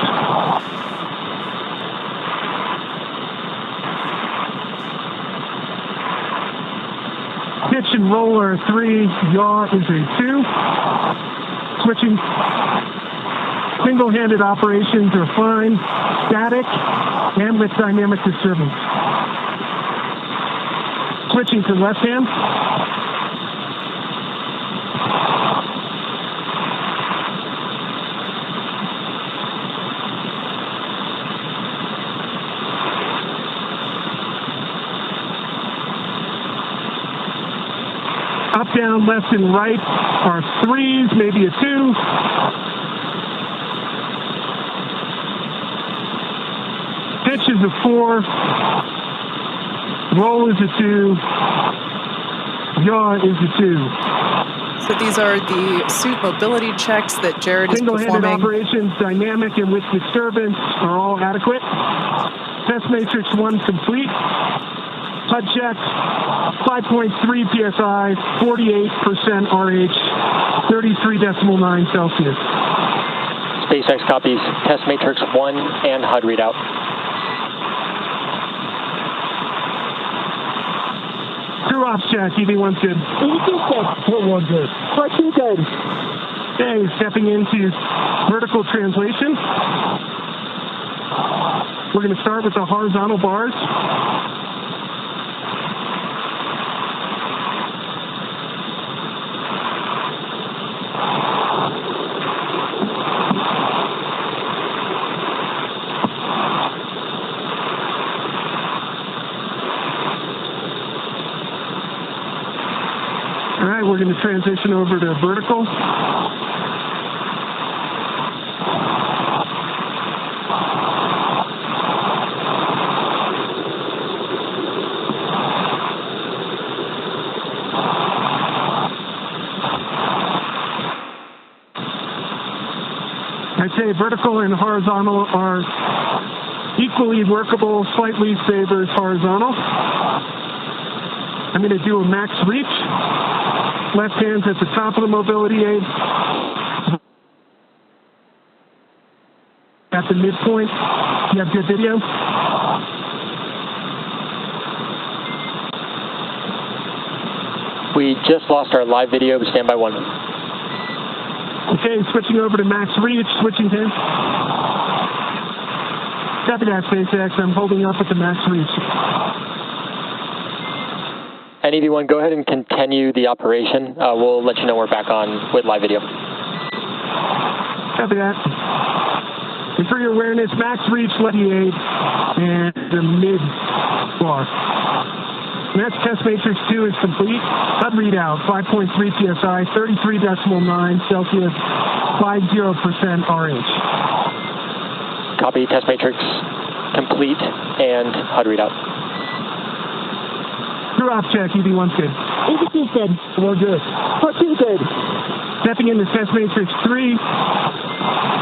Pitch and roll are 3. Yaw is a 2. Switching. Single-handed operations are fine. Static and with dynamic disturbance. Switching to left hand. Up, down, left, and right are 3s, maybe a 2. Pitch is a 4. Roll is a 2. Yaw is a 2. So these are the suit mobility checks that Jared is Single-handed performing. operations, dynamic and with disturbance are all adequate. Test matrix 1 complete. HUD check, 5.3 psi, 48% RH, 33.9 Celsius. SpaceX copies test matrix 1 and HUD readout. Crew ops check, EV1's good. EV2's good. Port 1 good. Port 2 good. Okay, stepping into vertical translation. We're going to start with the horizontal bars. All right, we're going to transition over to vertical. I'd say vertical and horizontal are equally workable, slightly favors horizontal. I'm going to do a max reach. Left hand's at the top of the mobility aid. At the midpoint. You have good video? We just lost our live video, but stand by 1. Okay, switching over to max reach, switching hands. Copy that, SpaceX. I'm holding up at the max reach. And EV1, go ahead and continue the operation. We'll let you know we're back on with live video. Copy that. And for your awareness, max reach, left aid, and the mid bar. And that's test matrix 2 is complete. HUD readout, 5.3 psi, 33.9 Celsius, 50% RH. Copy, test matrix complete and HUD readout. Crew off check, EV1's good. EV2's good. We're good. Port 2 good. Stepping into test matrix 3,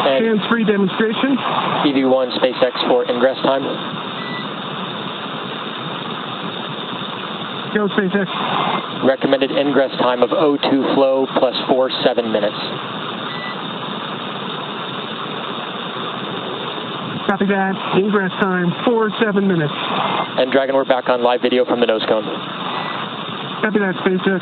And hands-free demonstration. EV1 SpaceX for ingress time. Go, SpaceX. Recommended ingress time of O2 flow plus 7 minutes. Copy that. Ingress time, 7 minutes. And Dragon, we're back on live video from the nose cone. Copy that, SpaceX.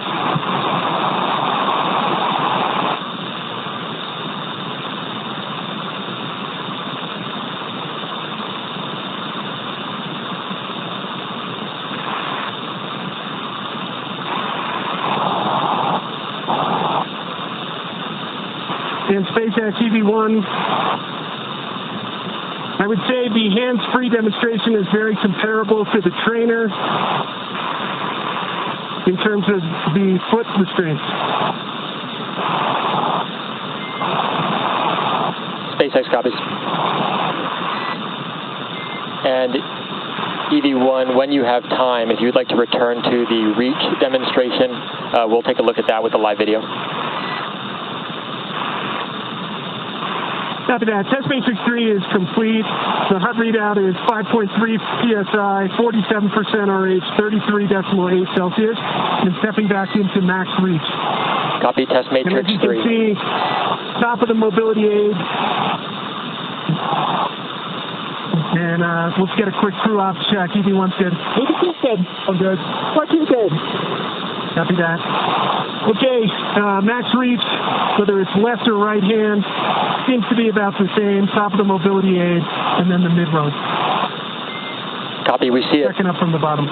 And SpaceX EV1, I would say the hands-free demonstration is very comparable to the trainer in terms of the foot restraints. SpaceX copies. And EV1, when you have time, if you'd like to return to the reach demonstration, we'll take a look at that with the live video. Copy that. Test matrix 3 is complete. The HUD readout is 5.3 psi, 47% RH, 33.8 Celsius, and stepping back into max reach. Copy, test And as matrix you 3. can see, top of the mobility aid. And let's get a quick crew off check. EV1's good. EV2's good. I'm good. Port 2 good. Copy that. Okay, max reach, whether it's left or right hand, seems to be about the same. Top of the mobility aid, and then the mid-road. Copy, we see it. Checking up from the bottom.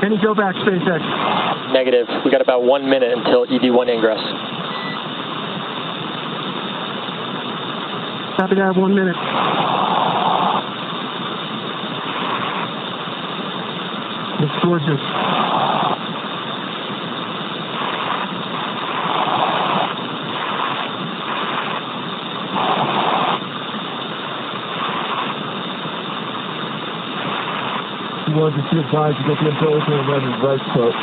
Any go back, SpaceX? Negative. We got about 1 minute until EV1 ingress. Copy that, 1 minute. Looks gorgeous. EV1, just be advised you'll be ability to run your right foot.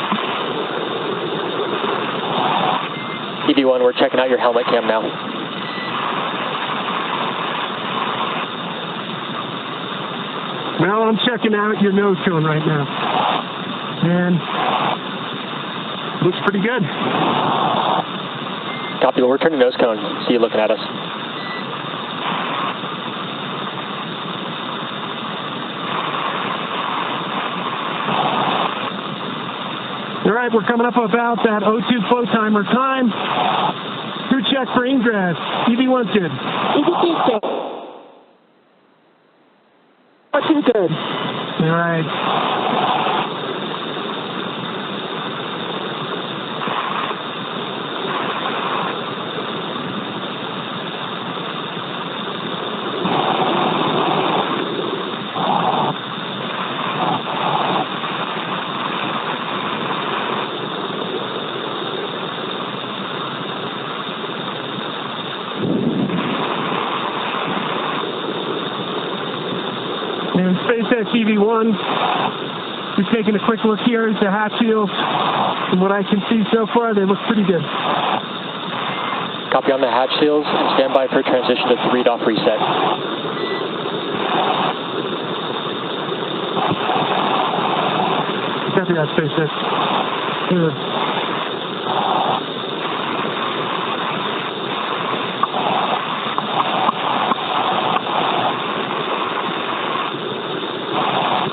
EV1, we're checking out your helmet cam now. Well, I'm checking out your nose cone right now. And looks pretty good. Copy, we'll return to nose cone. See you looking at us. All right, we're coming up about that O2 flow timer time. Crew check for ingress. EV1's good. EV2's good. O2's good. All right. And SpaceX EV1, just taking a quick look here at the hatch seals. From what I can see so far, they look pretty good. Copy on the hatch seals and stand by for transition to 3-off reset. Copy that, SpaceX. Good.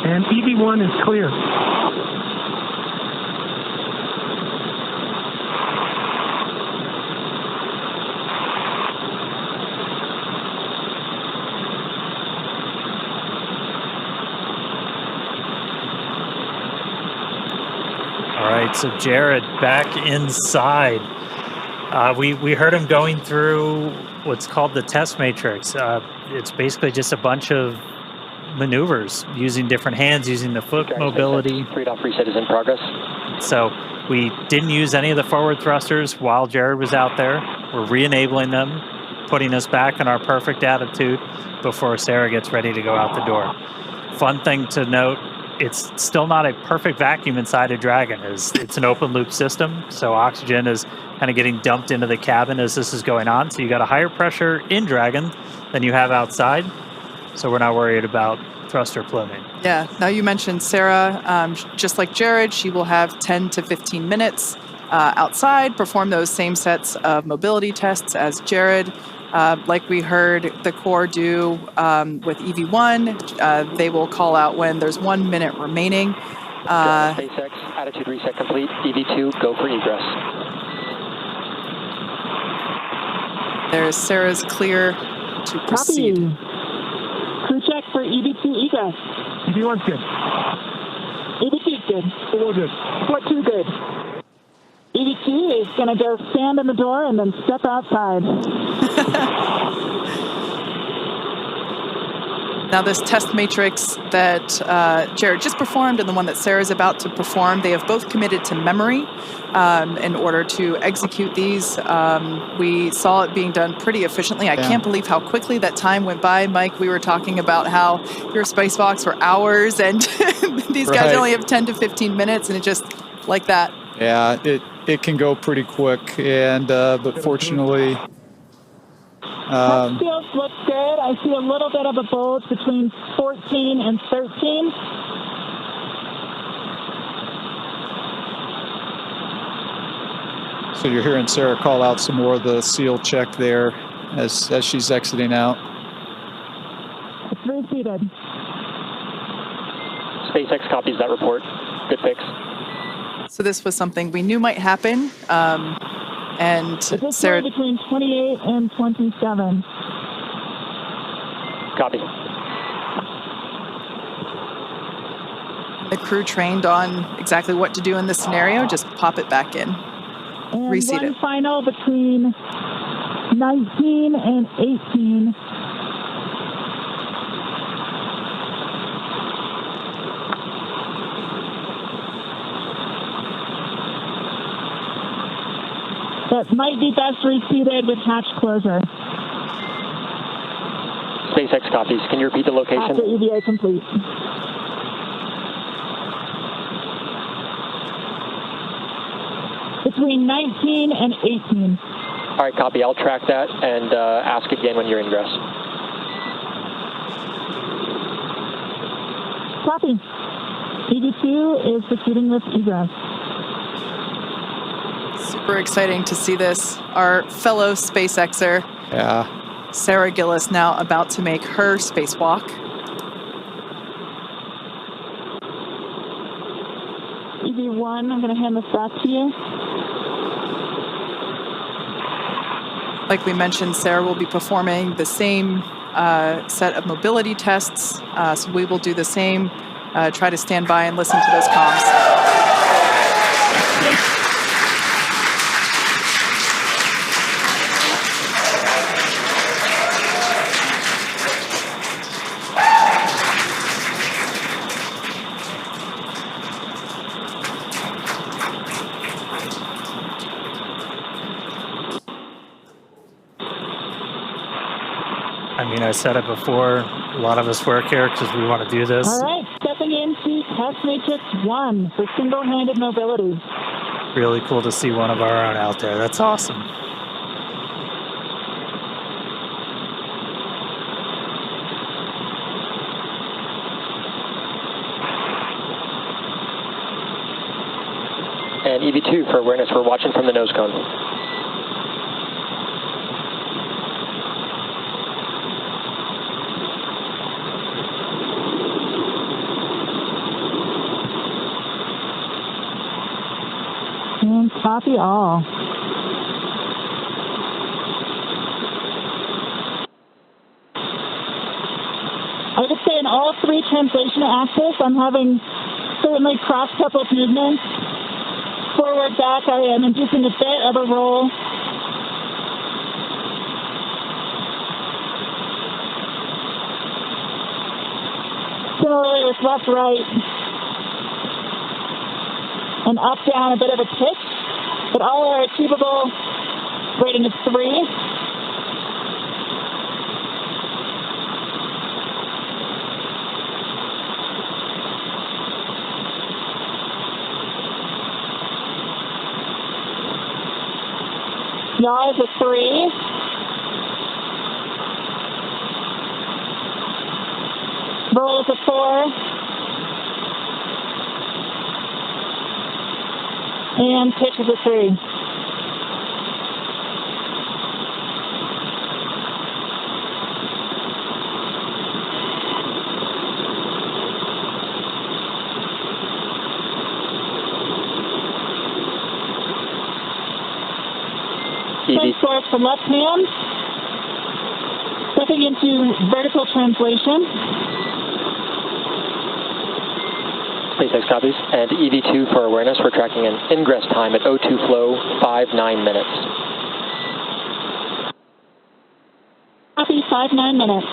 And EV1 is clear. All right, so Jared back inside. We heard him going through what's called the test matrix. It's basically just a bunch of maneuvers using different hands, using the foot mobility. 3-off reset is in progress. So we didn't use any of the forward thrusters while Jared was out there. We're re-enabling them, putting us back in our perfect attitude before Sarah gets ready to go out the door. Fun thing to note, it's still not a perfect vacuum inside a Dragon. It's an open loop system, so oxygen is kind of getting dumped into the cabin as this is going on. So you got a higher pressure in Dragon than you have outside. So we're not worried about thruster pluming. Yeah. Now you mentioned Sarah, just like Jared, she will have 10 to 15 minutes outside, perform those same sets of mobility tests as Jared. Like we heard the Corps do with EV1, they will call out when there's 1 minute remaining. SpaceX, attitude reset complete. EV2, go for egress. There's Sarah's clear to proceed. Copy. Crew check for EV2 egress. EV1's good. EV2's good. All good. O2 good. EV2 is going to go stand in the door and then step outside. Now this test matrix that Jared just performed and the one that Sarah's about to perform, they have both committed to memory in order to execute these. We saw it being done pretty efficiently. I can't believe how quickly that time went by. Mike, we were talking about how your spacewalks were hours and these guys only have 10 to 15 minutes and it just like that. Yeah, it can go pretty quick, and but fortunately, Feels looks good. I see a little bit of a bulge between 14 and 13. so you're hearing Sarah call out some more of the seal check there as she's exiting out. It's reseated. SpaceX copies that report. Good fix. So this was something we knew might happen. And It's Sarah, between 28 and 27. Copy. the crew trained on exactly what to do in this scenario, just pop it back in. And Reseat one it. final between 19 and 18. That might be best reseated with hatch closure. SpaceX copies. Can you repeat the location? After EVA complete. between 19 and 18. All right, copy. I'll track that and ask again when you're ingress. Copy. EV2 is proceeding with egress. Super exciting to see this. Our fellow SpaceXer, Yeah. Sarah Gillis, now about to make her spacewalk. EV1, I'm going to hand this back to you. Like we mentioned, Sarah will be performing the same set of mobility tests. So we will do the same, try to stand by and listen to those comms. I mean, I said it before, a lot of us work here because we want to do this. All right, stepping into test matrix 1 for single-handed mobility. Really cool to see one of our own out there. That's awesome. And EV2 for awareness, we're watching from the nose cone. And copy all. I would say in all three translation axes, I'm having certainly cross-coupled movements. Forward, back, I am inducing a bit of a roll. Similarly with left, right, and up, down, a bit of a pitch, but all are achievable. Rating is 3. Yaw is a 3. Roll is a 4. And pitch is a 3. Same source for left hand. Stepping into vertical translation. SpaceX copies. And EV2 for awareness, we're tracking an ingress time at O2 flow, 5-9 minutes. Copy, 5-9 minutes.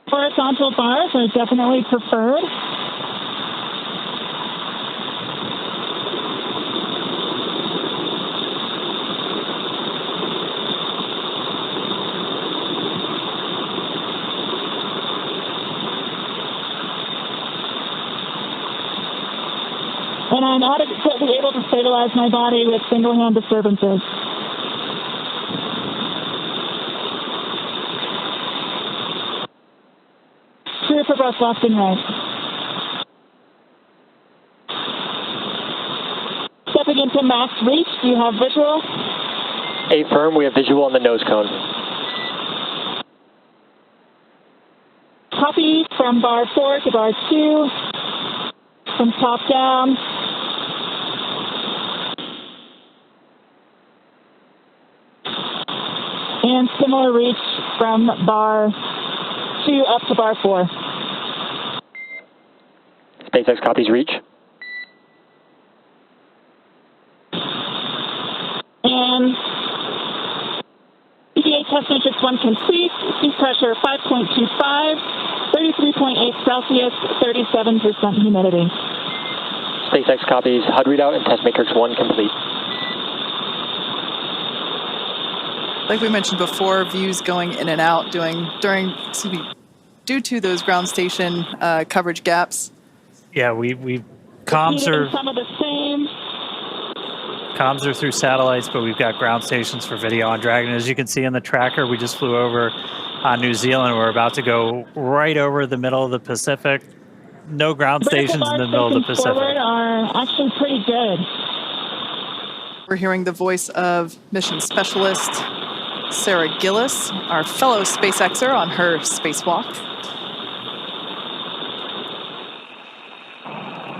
Horizontal bars are definitely preferred. And I'm adequately able to stabilize my body with single-hand disturbances. Clear for both left and right. Stepping into max reach, do you have visual? A firm, we have visual on the nose cone. Copy from bar 4 to bar 2, from top down. And similar reach from bar 2 up to bar 4. SpaceX copies reach. And EVA test matrix 1 complete. Seat pressure 5.25, 33.8 Celsius, 37% humidity. SpaceX copies HUD readout and test matrix 1 complete. Like we mentioned before, views going in and out due to those ground station coverage gaps. Yeah, we comms are Some of the same. comms are through satellites, but we've got ground stations for video on Dragon. As you can see in the tracker, we just flew over New Zealand. We're about to go right over the middle of the Pacific. No ground stations in the middle of the Pacific. Forward are actually pretty good. We're hearing the voice of mission specialist Sarah Gillis, our fellow SpaceXer on her spacewalk.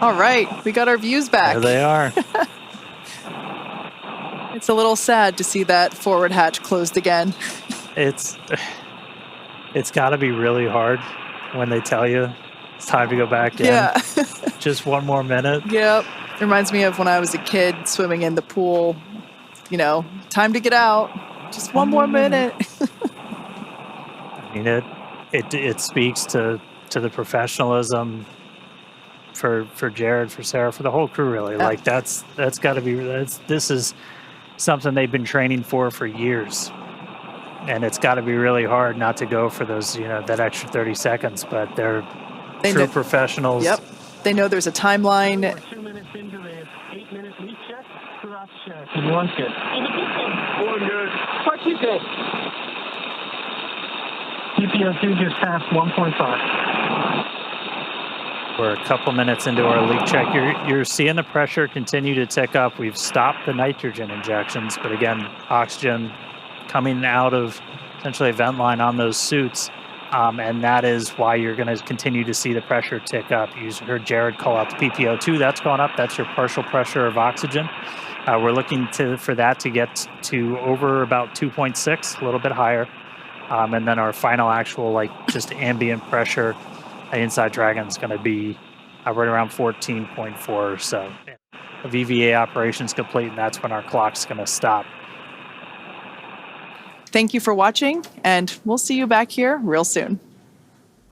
All right, we got our views back. There they are. It's a little sad to see that forward hatch closed again. It's got to be really hard when they tell you it's time to go back in. Yeah. Just one more minute. Yep. Reminds me of when I was a kid swimming in the pool. You know, time to get out. Just one more minute. I mean, it speaks to the professionalism for Jared, for Sarah, for the whole crew, really. Yeah. Like that's got to be, this is something they've been training for years. And it's got to be really hard not to go for those, that extra 30 seconds, but they're true professionals. Yep. They know there's a timeline. 2 minutes into this 8-minute leak check, thrust check. One's good. One good. Part 2 good. TPO2 just passed 1.5. We're a couple minutes into our leak check. You're seeing the pressure continue to tick up. We've stopped the nitrogen injections, but again, oxygen coming out of essentially a vent line on those suits. And that is why you're going to continue to see the pressure tick up. You heard Jared call out the PPO2. That's gone up. That's your partial pressure of oxygen. We're looking for that to get to over about 2.6, a little bit higher. And then our final actual, just ambient pressure inside Dragon is going to be right around 14.4 or so. The VVA operation's complete, and that's when our clock's going to stop. Thank you for watching, and we'll see you back here real soon.